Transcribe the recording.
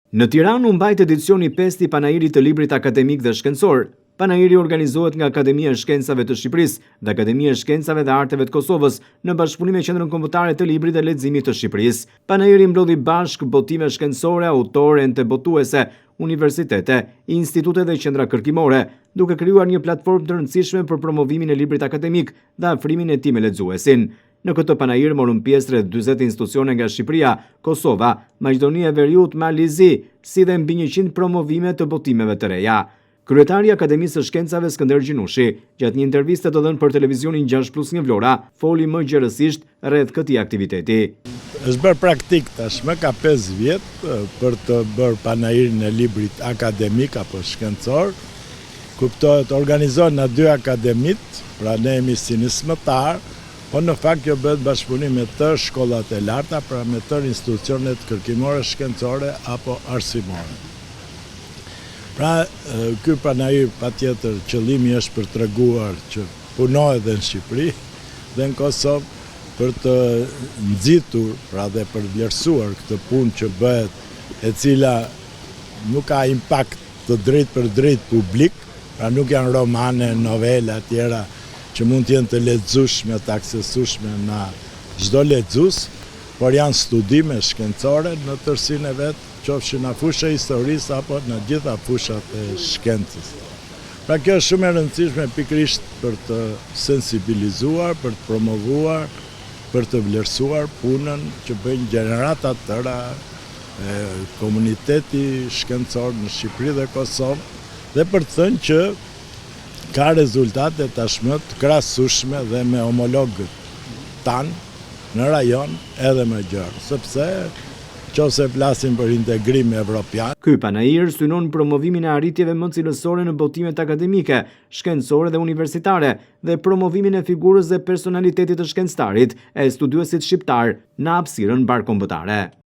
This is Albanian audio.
Në Tiranë u mbajt edicioni 5 i panairit të librit akademik dhe shkencor. Panairi organizohet nga Akademia e Shkencave të Shqipërisë dhe Akademia e Shkencave dhe Arteve të Kosovës në bashkëpunim me Qendrën Kombëtare të Librit dhe Leximit të Shqipërisë. Panairi mblodhi bashk botime shkencore, autore, ente botuese, universitete, institute dhe qendra kërkimore, duke krijuar një platformë të rëndësishme për promovimin e librit akademik dhe afrimin e tij me lexuesin. Në këtë panair morën pjesë rreth 40 institucione nga Shqipëria, Kosova, Maqedonia e Veriut, Malizi, si dhe mbi 100 promovime të botimeve të reja. Kryetari i Akademisë së Shkencave Skënder Gjinushi, gjatë një interviste të dhënë për televizionin 6+1 Vlora, foli më gjerësisht rreth këtij aktiviteti. Është bërë praktik tashmë ka 5 vjet për të bërë panairin e librit akademik apo shkencor. Kuptohet organizohen në 2 akademit, pra ne jemi si nismëtar, po në fakt kjo bëhet bashkëpunim me të shkollat e larta, pra me të institucionet kërkimore, shkencore apo arsimore. Pra, ky panair patjetër qëllimi është për treguar që punohet edhe në Shqipëri dhe në Kosovë për të nxitur, pra dhe për vlerësuar këtë punë që bëhet, e cila nuk ka impakt të drejt për drejt publik, pra nuk janë romane, novela tjera që mund të jenë të lexueshme, të aksesueshme nga çdo lexues, por janë studime shkencore në tërësinë e vet, qofshin në fusha e historisë apo në gjitha fushat e shkencës. Pra kjo është shumë e rëndësishme pikërisht për të sensibilizuar, për të promovuar, për të vlerësuar punën që bëjnë gjenerata të tëra komuniteti shkencor në Shqipëri dhe Kosovë dhe për të thënë që ka rezultate tashmë të krahasueshme dhe me homologët tanë në rajon edhe më gjerë, sepse nëse flasim për integrim evropian. Ky panair synon promovimin e arritjeve më cilësore në botimet akademike, shkencore dhe universitare dhe promovimin e figurës dhe personalitetit të shkencëtarit e studiuesit shqiptar në hapësirën barkombëtare.